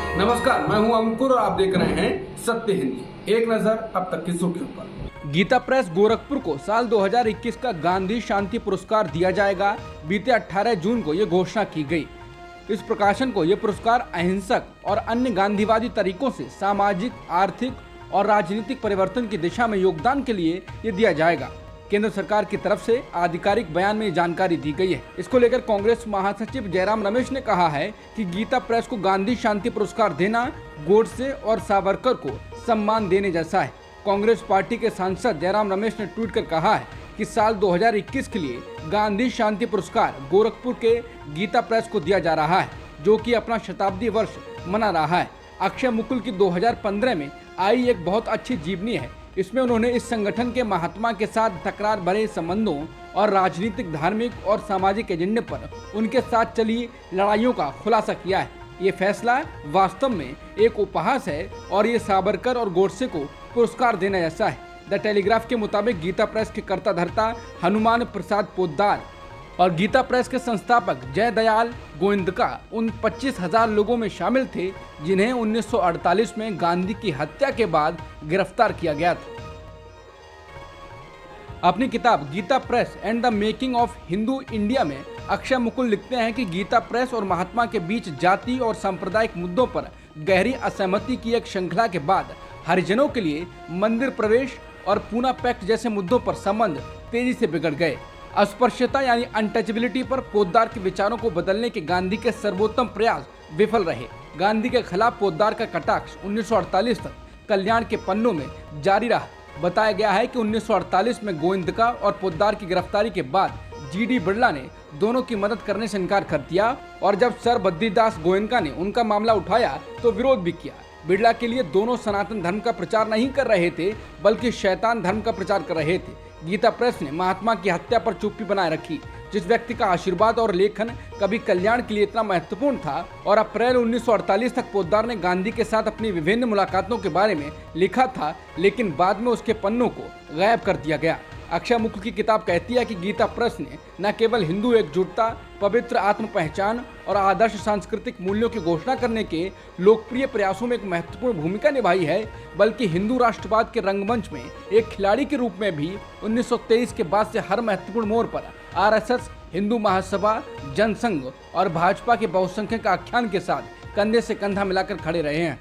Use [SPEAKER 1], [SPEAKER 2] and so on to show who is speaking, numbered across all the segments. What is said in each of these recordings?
[SPEAKER 1] नमस्कार, मैं हूं अंकुर और आप देख रहे हैं सत्य हिंदी। एक नजर अब तक की सुर्खियों पर।
[SPEAKER 2] गीता प्रेस गोरखपुर को साल 2021 का गांधी शांति पुरस्कार दिया जाएगा। बीते 18 जून को ये घोषणा की गई। इस प्रकाशन को ये पुरस्कार अहिंसक और अन्य गांधीवादी तरीकों से सामाजिक, आर्थिक और राजनीतिक परिवर्तन की दिशा में योगदान के लिए ये दिया जाएगा। केंद्र सरकार की तरफ से आधिकारिक बयान में ये जानकारी दी गई है। इसको लेकर कांग्रेस महासचिव जयराम रमेश ने कहा है कि गीता प्रेस को गांधी शांति पुरस्कार देना गोडसे और सावरकर को सम्मान देने जैसा है। कांग्रेस पार्टी के सांसद जयराम रमेश ने ट्वीट कर कहा है कि साल 2021 के लिए गांधी शांति पुरस्कार गोरखपुर के गीता प्रेस को दिया जा रहा है, जो कि अपना शताब्दी वर्ष मना रहा है। अक्षय मुकुल की 2015 में आई एक बहुत अच्छी जीवनी है। इसमें उन्होंने इस संगठन के महात्मा के साथ तकरार भरे संबंधों और राजनीतिक, धार्मिक और सामाजिक एजेंडे पर उनके साथ चली लड़ाइयों का खुलासा किया है। ये फैसला वास्तव में एक उपहास है और ये सावरकर और गोडसे को पुरस्कार देने जैसा है। द टेलीग्राफ के मुताबिक गीता प्रेस के कर्ता धर्ता हनुमान प्रसाद पोद्दार और गीता प्रेस के संस्थापक जय दयाल गोविंदका उन 25,000 लोगों में शामिल थे जिन्हें 1948 में गांधी की हत्या के बाद गिरफ्तार किया गया था। अपनी किताब Gita Press and the making of Hindu India में अक्षय मुकुल लिखते हैं कि गीता प्रेस और महात्मा के बीच जाति और सांप्रदायिक मुद्दों पर गहरी असहमति की एक श्रृंखला के बाद हरिजनों के लिए मंदिर प्रवेश और पूना पैक्ट जैसे मुद्दों पर संबंध तेजी से बिगड़ गए। अस्पृश्यता यानी अनटचेबिलिटी पर पोद्दार के विचारों को बदलने के गांधी के सर्वोत्तम प्रयास विफल रहे। गांधी के खिलाफ पोद्दार का कटाक्ष 1948 तक कल्याण के पन्नों में जारी रहा। बताया गया है कि 1948 में गोविंदका और पोद्दार की गिरफ्तारी के बाद जीडी बिड़ला ने दोनों की मदद करने से इनकार कर दिया और जब सर बद्रीदास गोयनका ने उनका मामला उठाया तो विरोध भी किया। बिड़ला के लिए दोनों सनातन धर्म का प्रचार नहीं कर रहे थे बल्कि शैतान धर्म का प्रचार कर रहे थे। गीता प्रेस ने महात्मा की हत्या पर चुप्पी बनाए रखी। जिस व्यक्ति का आशीर्वाद और लेखन कभी कल्याण के लिए इतना महत्वपूर्ण था और अप्रैल 1948 तक पोद्दार ने गांधी के साथ अपनी विभिन्न मुलाकातों के बारे में लिखा था, लेकिन बाद में उसके पन्नों को गायब कर दिया गया। अक्षय मुकुल की किताब कहती है कि गीता प्रेस ने न केवल हिंदू एकजुटता, पवित्र आत्म पहचान और आदर्श सांस्कृतिक मूल्यों की घोषणा करने के लोकप्रिय प्रयासों में एक महत्वपूर्ण भूमिका निभाई है, बल्कि हिंदू राष्ट्रवाद के रंगमंच में एक खिलाड़ी के रूप में भी 1923 के बाद से हर महत्वपूर्ण मोड़ पर आरएसएस, हिंदू महासभा, जनसंघ और भाजपा के बहुसंख्यक आख्यान के साथ कंधे से कंधा मिलाकर खड़े रहे हैं।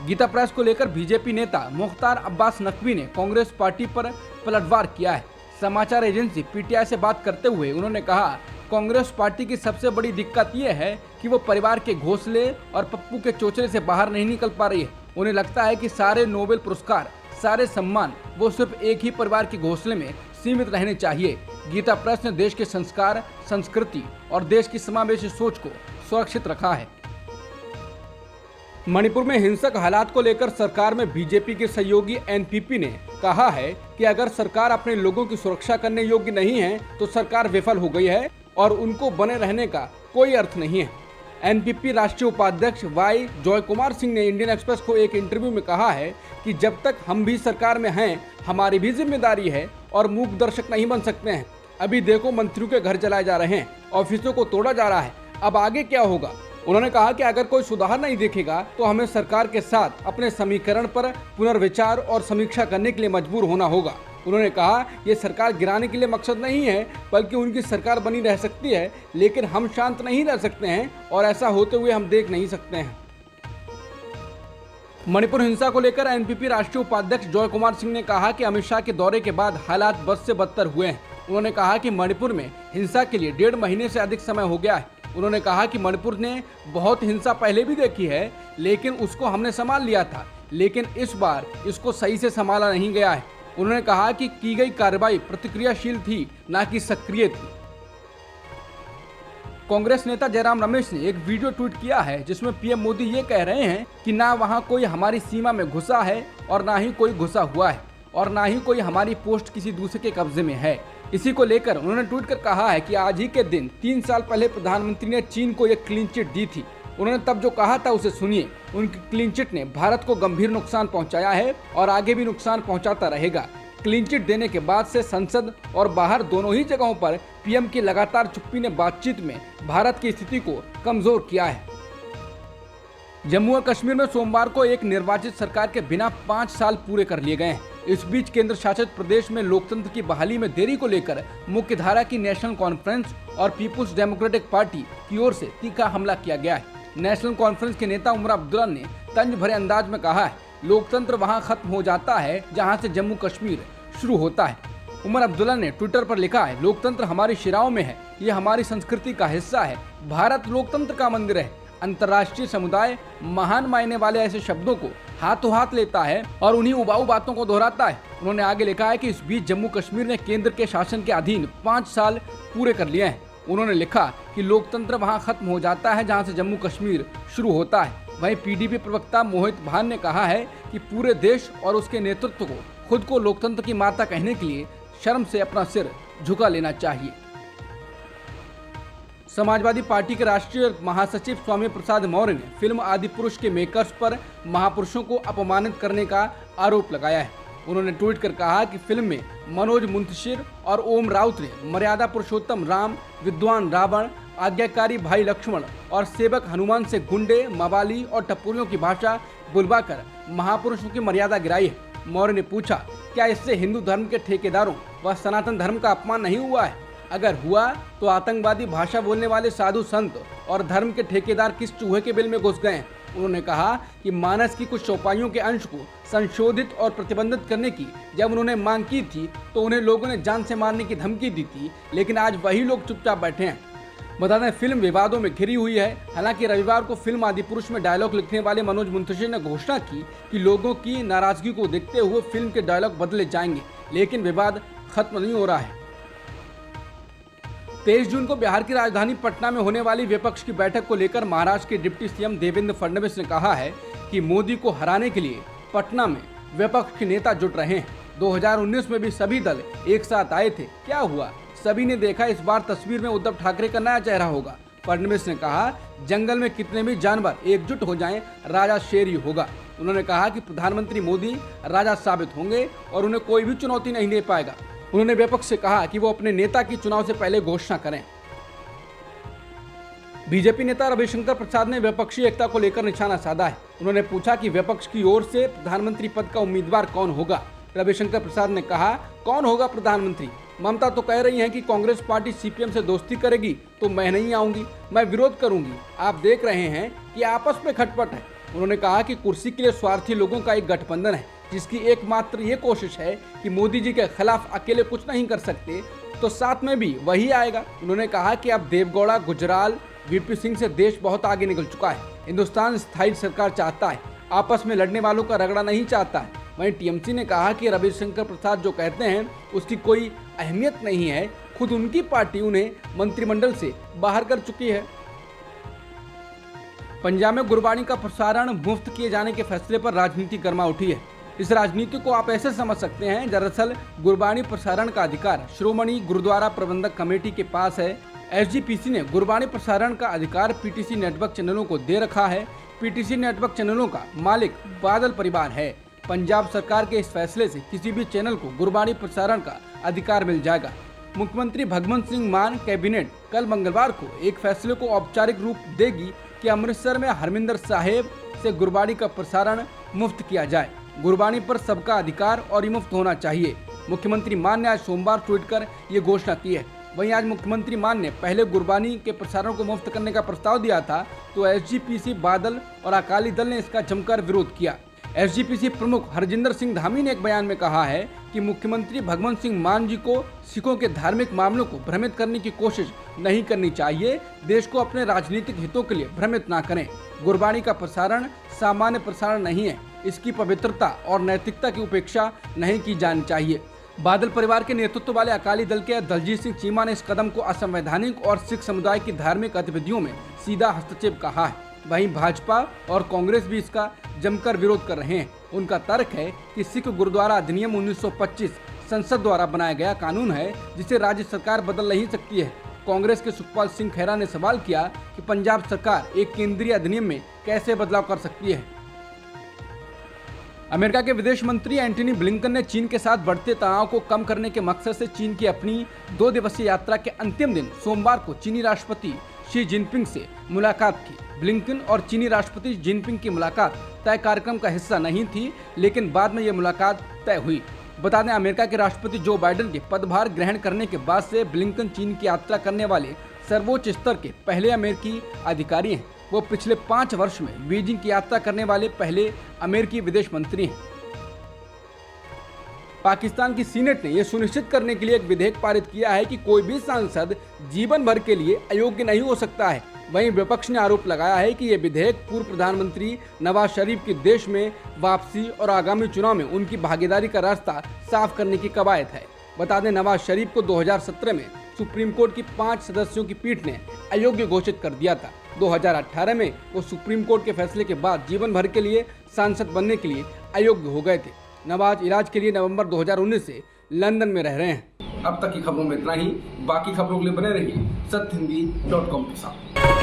[SPEAKER 2] गीता प्रेस को लेकर बीजेपी नेता मुख्तार अब्बास नकवी ने कांग्रेस पार्टी पर पलटवार किया है। समाचार एजेंसी पीटीआई से बात करते हुए उन्होंने कहा, कांग्रेस पार्टी की सबसे बड़ी दिक्कत यह है कि वो परिवार के घोंसले और पप्पू के चोचले से बाहर नहीं निकल पा रही है। उन्हें लगता है कि सारे नोबेल पुरस्कार, सारे सम्मान वो सिर्फ एक ही परिवार के घोंसले में सीमित रहने चाहिए। गीता प्रेस ने देश के संस्कार, संस्कृति और देश की समावेशी सोच को सुरक्षित रखा है। मणिपुर में हिंसक हालात को लेकर सरकार में बीजेपी के सहयोगी एनपीपी ने कहा है कि अगर सरकार अपने लोगों की सुरक्षा करने योग्य नहीं है तो सरकार विफल हो गई है और उनको बने रहने का कोई अर्थ नहीं है। एनपीपी राष्ट्रीय उपाध्यक्ष वाई जॉय कुमार सिंह ने इंडियन एक्सप्रेस को एक इंटरव्यू में कहा है कि जब तक हम भी सरकार में हैं, हमारी भी जिम्मेदारी है और मूक दर्शक नहीं बन सकते हैं। अभी देखो, मंत्रियों के घर जलाए जा रहे हैं, ऑफिसों को तोड़ा जा रहा है, अब आगे क्या होगा। उन्होंने कहा कि अगर कोई सुधार नहीं दिखेगा तो हमें सरकार के साथ अपने समीकरण पर पुनर्विचार और समीक्षा करने के लिए मजबूर होना होगा। उन्होंने कहा, ये सरकार गिराने के लिए मकसद नहीं है, बल्कि उनकी सरकार बनी रह सकती है, लेकिन हम शांत नहीं रह सकते हैं और ऐसा होते हुए हम देख नहीं सकते हैं। मणिपुर हिंसा को लेकर एनपीपी राष्ट्रीय उपाध्यक्ष जॉय कुमार सिंह ने कहा कि अमित शाह के दौरे के बाद हालात बद से बदतर हुए हैं। उन्होंने कहा कि मणिपुर में हिंसा के लिए 1.5 महीने से अधिक समय हो गया है। उन्होंने कहा कि मणिपुर ने बहुत हिंसा पहले भी देखी है, लेकिन उसको हमने संभाल लिया था, लेकिन इस बार इसको सही से संभाला नहीं गया है। उन्होंने कहा कि की गई कार्रवाई प्रतिक्रियाशील थी, न कि सक्रिय थी। कांग्रेस नेता जयराम रमेश ने एक वीडियो ट्वीट किया है जिसमें पीएम मोदी ये कह रहे हैं कि ना वहां कोई हमारी सीमा में घुसा है और ना ही कोई घुसा हुआ है और ना ही कोई हमारी पोस्ट किसी दूसरे के कब्जे में है। इसी को लेकर उन्होंने ट्वीट कर कहा है कि आज ही के दिन 3 साल पहले प्रधानमंत्री ने चीन को एक क्लीन चिट दी थी। उन्होंने तब जो कहा था उसे सुनिए। उनकी क्लीन चिट ने भारत को गंभीर नुकसान पहुंचाया है और आगे भी नुकसान पहुंचाता रहेगा। क्लीन चिट देने के बाद से संसद और बाहर दोनों ही जगहों पर पीएम की लगातार चुप्पी ने बातचीत में भारत की स्थिति को कमजोर किया है। जम्मू और कश्मीर में सोमवार को एक निर्वाचित सरकार के बिना 5 साल पूरे कर लिए गए हैं। इस बीच केंद्र शासित प्रदेश में लोकतंत्र की बहाली में देरी को लेकर मुख्यधारा की नेशनल कॉन्फ्रेंस और पीपुल्स डेमोक्रेटिक पार्टी की ओर से तीखा हमला किया गया है। नेशनल कॉन्फ्रेंस के नेता उमर अब्दुल्ला ने तंज भरे अंदाज में कहा है, लोकतंत्र वहां खत्म हो जाता है जहां से जम्मू कश्मीर शुरू होता है। उमर अब्दुल्ला ने ट्विटर पर लिखा है, लोकतंत्र हमारी शिराओं में है, ये हमारी संस्कृति का हिस्सा है। भारत लोकतंत्र का मंदिर है। अंतर्राष्ट्रीय समुदाय महान मायने वाले ऐसे शब्दों को हाथों हाथ लेता है और उन्हीं उबाऊ बातों को दोहराता है। उन्होंने आगे लिखा है कि इस बीच जम्मू कश्मीर ने केंद्र के शासन के अधीन 5 साल पूरे कर लिए हैं। उन्होंने लिखा कि लोकतंत्र वहां खत्म हो जाता है जहां से जम्मू कश्मीर शुरू होता है। वहीं पीडीपी प्रवक्ता मोहित भान ने कहा है कि पूरे देश और उसके नेतृत्व को खुद को लोकतंत्र की माता कहने के लिए शर्म से अपना सिर झुका लेना चाहिए। समाजवादी पार्टी के राष्ट्रीय महासचिव स्वामी प्रसाद मौर्य ने फिल्म आदिपुरुष के मेकर्स पर महापुरुषों को अपमानित करने का आरोप लगाया है। उन्होंने ट्वीट कर कहा कि फिल्म में मनोज मुंतशिर और ओम राउत ने मर्यादा पुरुषोत्तम राम, विद्वान रावण, आज्ञाकारी भाई लक्ष्मण और सेवक हनुमान से गुंडे, मवाली और टप्पुरियों की भाषा बुलवाकर महापुरुषों की मर्यादा गिराई है। मौर्य ने पूछा, क्या इससे हिंदू धर्म के ठेकेदारों व सनातन धर्म का अपमान नहीं हुआ है? अगर हुआ तो आतंकवादी भाषा बोलने वाले साधु संत और धर्म के ठेकेदार किस चूहे के बिल में घुस गए? उन्होंने कहा कि मानस की कुछ चौपाइयों के अंश को संशोधित और प्रतिबंधित करने की जब उन्होंने मांग की थी तो उन्हें लोगों ने जान से मारने की धमकी दी थी, लेकिन आज वही लोग चुपचाप बैठे हैं। बता दें, फिल्म विवादों में घिरी हुई है। हालांकि रविवार को फिल्म आदिपुरुष में डायलॉग लिखने वाले मनोज मुंतशिर ने घोषणा की कि लोगों की नाराजगी को देखते हुए फिल्म के डायलॉग बदले जाएंगे, लेकिन विवाद खत्म नहीं हो रहा है। 23 जून को बिहार की राजधानी पटना में होने वाली विपक्ष की बैठक को लेकर महाराष्ट्र के डिप्टी सीएम देवेंद्र फडणवीस ने कहा है कि मोदी को हराने के लिए पटना में विपक्ष के नेता जुट रहे हैं। 2019 में भी सभी दल एक साथ आए थे, क्या हुआ? सभी ने देखा इस बार तस्वीर में उद्धव ठाकरे का नया चेहरा होगा। फडणवीस ने कहा, जंगल में कितने भी जानवर एकजुट हो जाएं, राजा शेर ही होगा। उन्होंने कहा कि प्रधानमंत्री मोदी राजा साबित होंगे और उन्हें कोई भी चुनौती नहीं दे पाएगा। उन्होंने विपक्ष से कहा कि वो अपने नेता की चुनाव से पहले घोषणा करें। बीजेपी नेता रविशंकर प्रसाद ने विपक्षी एकता को लेकर निशाना साधा है। उन्होंने पूछा कि विपक्ष की ओर से प्रधानमंत्री पद का उम्मीदवार कौन होगा। रविशंकर प्रसाद ने कहा, कौन होगा प्रधानमंत्री? ममता तो कह रही हैं कि कांग्रेस पार्टी सीपीएम से दोस्ती करेगी तो मैं नहीं आऊंगी, मैं विरोध करूंगी। आप देख रहे हैं कि आपस में खटपट है। उन्होंने कहा कि कुर्सी के लिए स्वार्थी लोगों का एक गठबंधन है, जिसकी एकमात्र ये कोशिश है कि मोदी जी के खिलाफ अकेले कुछ नहीं कर सकते तो साथ में भी वही आएगा। उन्होंने कहा कि अब देवगौड़ा, गुजराल, वीपी सिंह से देश बहुत आगे निकल चुका है। हिंदुस्तान स्थायी सरकार चाहता है, आपस में लड़ने वालों का रगड़ा नहीं चाहता है। वहीं टीएमसी ने कहा कि रविशंकर प्रसाद जो कहते हैं उसकी कोई अहमियत नहीं है, खुद उनकी पार्टी उन्हें मंत्रिमंडल से बाहर कर चुकी है। पंजाब में गुरबाणी का प्रसारण मुफ्त किए जाने के फैसले पर राजनीति गर्मा उठी है। इस राजनीति को आप ऐसे समझ सकते हैं, दरअसल गुरबाणी प्रसारण का अधिकार श्रोमणी गुरुद्वारा प्रबंधक कमेटी के पास है। एसजीपीसी ने गुरबाणी प्रसारण का अधिकार पीटीसी नेटवर्क चैनलों को दे रखा है। पीटीसी नेटवर्क चैनलों का मालिक बादल परिवार है। पंजाब सरकार के इस फैसले से किसी भी चैनल को गुरबाणी प्रसारण का अधिकार मिल जाएगा। मुख्यमंत्री भगवंत सिंह मान कैबिनेट कल मंगलवार को एक फैसले को औपचारिक रूप देगी कि अमृतसर में हरमिंदर साहिब से गुरबाणी का प्रसारण मुफ्त किया जाए। गुरबाणी पर सबका अधिकार और ये मुफ्त होना चाहिए। मुख्यमंत्री मान ने आज सोमवार ट्वीट कर ये घोषणा की है। वहीं आज मुख्यमंत्री मान ने पहले गुरबाणी के प्रसारण को मुफ्त करने का प्रस्ताव दिया था तो एसजीपीसी, बादल और अकाली दल ने इसका जमकर विरोध किया। एसजीपीसी प्रमुख हरजिंदर सिंह धामी ने एक बयान में कहा है कि मुख्यमंत्री भगवंत सिंह मान जी को सिखों के धार्मिक मामलों को भ्रमित करने की कोशिश नहीं करनी चाहिए। देश को अपने राजनीतिक हितों के लिए भ्रमित ना करें। गुरबाणी का प्रसारण सामान्य प्रसारण नहीं है, इसकी पवित्रता और नैतिकता की उपेक्षा नहीं की जानी चाहिए। बादल परिवार के नेतृत्व वाले अकाली दल के दलजीत सिंह चीमा ने इस कदम को असंवैधानिक और सिख समुदाय की धार्मिक गतिविधियों में सीधा हस्तक्षेप कहा है। वहीं भाजपा और कांग्रेस भी इसका जमकर विरोध कर रहे हैं। उनका तर्क है कि सिख गुरुद्वारा अधिनियम 1925 संसद द्वारा बनाया गया कानून है, जिसे राज्य सरकार बदल नहीं सकती है। कांग्रेस के सुखपाल सिंह खैरा ने सवाल किया कि पंजाब सरकार एक केंद्रीय अधिनियम में कैसे बदलाव कर सकती है। अमेरिका के विदेश मंत्री एंटनी ब्लिंकन ने चीन के साथ बढ़ते तनाव को कम करने के मकसद से चीन की अपनी 2 दिवसीय यात्रा के अंतिम दिन सोमवार को चीनी राष्ट्रपति शी जिनपिंग से मुलाकात की। ब्लिंकन और चीनी राष्ट्रपति जिनपिंग की मुलाकात तय कार्यक्रम का हिस्सा नहीं थी, लेकिन बाद में ये मुलाकात तय हुई। बता दें, अमेरिका के राष्ट्रपति जो बाइडेन के पदभार ग्रहण करने के बाद से ब्लिंकन चीन की यात्रा करने वाले सर्वोच्च स्तर के पहले अमेरिकी अधिकारी हैं। वो पिछले 5 वर्ष में बीजिंग की यात्रा करने वाले पहले अमेरिकी विदेश मंत्री हैं। पाकिस्तान की सीनेट ने यह सुनिश्चित करने के लिए एक विधेयक पारित किया है कि कोई भी सांसद जीवन भर के लिए अयोग्य नहीं हो सकता है। वहीं विपक्ष ने आरोप लगाया है कि यह विधेयक पूर्व प्रधानमंत्री नवाज शरीफ की देश में वापसी और आगामी चुनाव में उनकी भागीदारी का रास्ता साफ करने की कवायद है। बता दें, नवाज शरीफ को 2017 में सुप्रीम कोर्ट की 5 सदस्यों की पीठ ने अयोग्य घोषित कर दिया था। 2018 में वो सुप्रीम कोर्ट के फैसले के बाद जीवन भर के लिए सांसद बनने के लिए अयोग्य हो गए थे। नवाज इलाज के लिए नवंबर 2019 से लंदन में रह रहे हैं।
[SPEAKER 1] अब तक की खबरों में इतना ही। बाकी खबरों के लिए बने रहिए सत्यहिंदी.com के साथ।